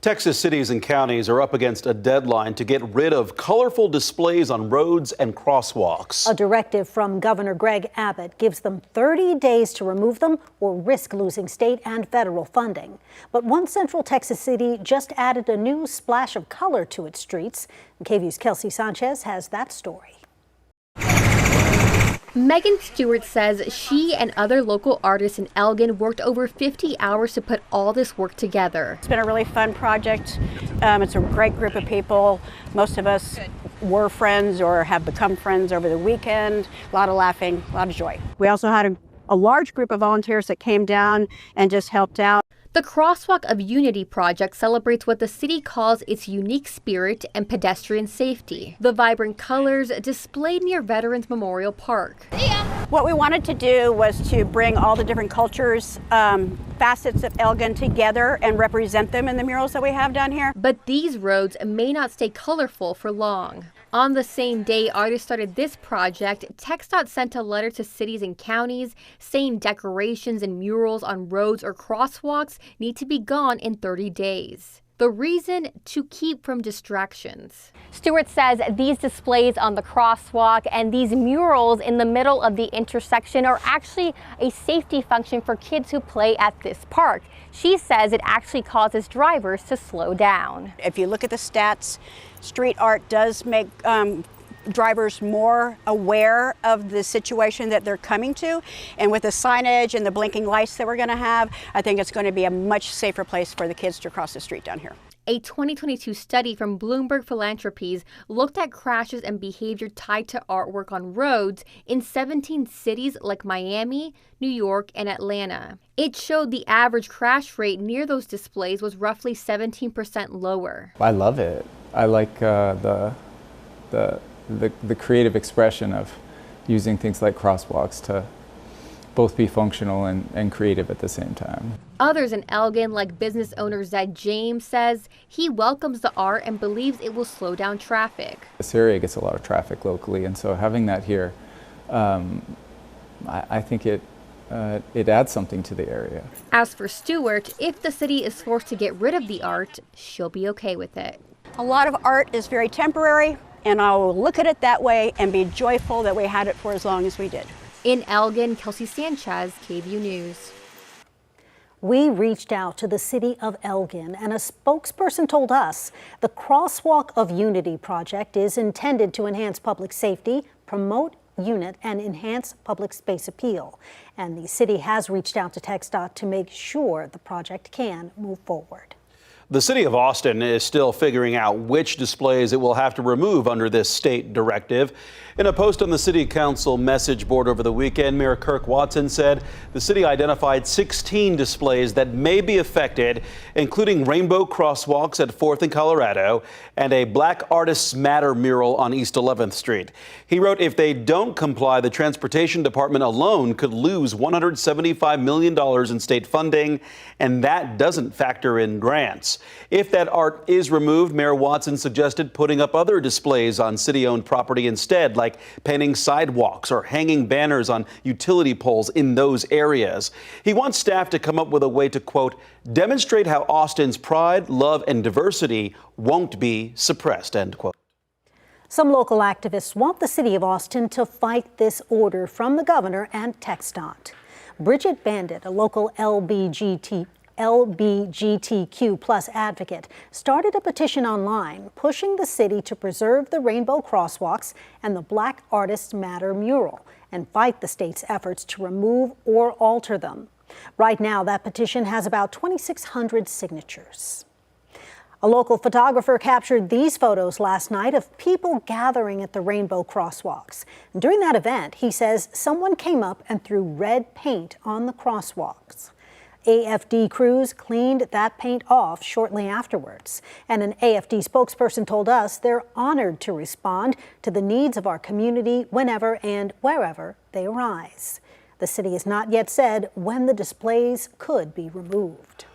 Texas cities and counties are up against a deadline to get rid of colorful displays on roads and crosswalks. A directive from Governor Greg Abbott gives them 30 days to remove them or risk losing state and federal funding. But one central Texas city just added a new splash of color to its streets. KVUE's Kelsey Sanchez has that story. Megan Stewart says she and other local artists in Elgin worked over 50 hours to put all this work together. It's been a really fun project. It's a great group of people. Most of us were friends or have become friends over the weekend. A lot of laughing, a lot of joy. We also had a large group of volunteers that came down and just helped out. The Crosswalk of Unity project celebrates what the city calls its unique spirit and pedestrian safety. The vibrant colors displayed near Veterans Memorial Park. What we wanted to do was to bring all the different cultures, facets of Elgin together and represent them in the murals that we have down here. But these roads may not stay colorful for long. On the same day artists started this project, TxDOT sent a letter to cities and counties saying decorations and murals on roads or crosswalks need to be gone in 30 days. The reason? To keep from distractions. Stewart says these displays on the crosswalk and these murals in the middle of the intersection are actually a safety function for kids who play at this park. She says it actually causes drivers to slow down. If you look at the stats, street art does make drivers more aware of the situation that they're coming to. And with the signage and the blinking lights that we're going to have, I think it's going to be a much safer place for the kids to cross the street down here. A 2022 study from Bloomberg Philanthropies looked at crashes and behavior tied to artwork on roads in 17 cities like Miami, New York, and Atlanta. It showed the average crash rate near those displays was roughly 17% lower. I love it. I like the creative expression of using things like crosswalks to both be functional and creative at the same time. Others in Elgin, like business owner Zed James, says he welcomes the art and believes it will slow down traffic. This area gets a lot of traffic locally, and so having that here, I think it adds something to the area. As for Stewart, if the city is forced to get rid of the art, she'll be okay with it. A lot of art is very temporary, and I will look at it that way and be joyful that we had it for as long as we did. In Elgin, Kelsey Sanchez, KVUE News. We reached out to the city of Elgin, and a spokesperson told us the Crosswalk of Unity project is intended to enhance public safety, promote unit, and enhance public space appeal. And the city has reached out to TxDOT to make sure the project can move forward. The city of Austin is still figuring out which displays it will have to remove under this state directive. In a post on the city council message board over the weekend, Mayor Kirk Watson said the city identified 16 displays that may be affected, including rainbow crosswalks at 4th and Colorado and a Black Artists Matter mural on East 11th Street. He wrote, if they don't comply, the transportation department alone could lose $175 million in state funding, and that doesn't factor in grants. If that art is removed, Mayor Watson suggested putting up other displays on city-owned property instead, like painting sidewalks or hanging banners on utility poles in those areas. He wants staff to come up with a way to, quote, demonstrate how Austin's pride, love, and diversity won't be suppressed, end quote. Some local activists want the city of Austin to fight this order from the governor and TxDOT. Bridget Bandit, a local LGBTQ plus advocate, started a petition online pushing the city to preserve the rainbow crosswalks and the Black Artists Matter mural and fight the state's efforts to remove or alter them. Right now, that petition has about 2,600 signatures. A local photographer captured these photos last night of people gathering at the rainbow crosswalks. And during that event, he says someone came up and threw red paint on the crosswalks. AFD crews cleaned that paint off shortly afterwards. And an AFD spokesperson told us they're honored to respond to the needs of our community whenever and wherever they arise. The city has not yet said when the displays could be removed.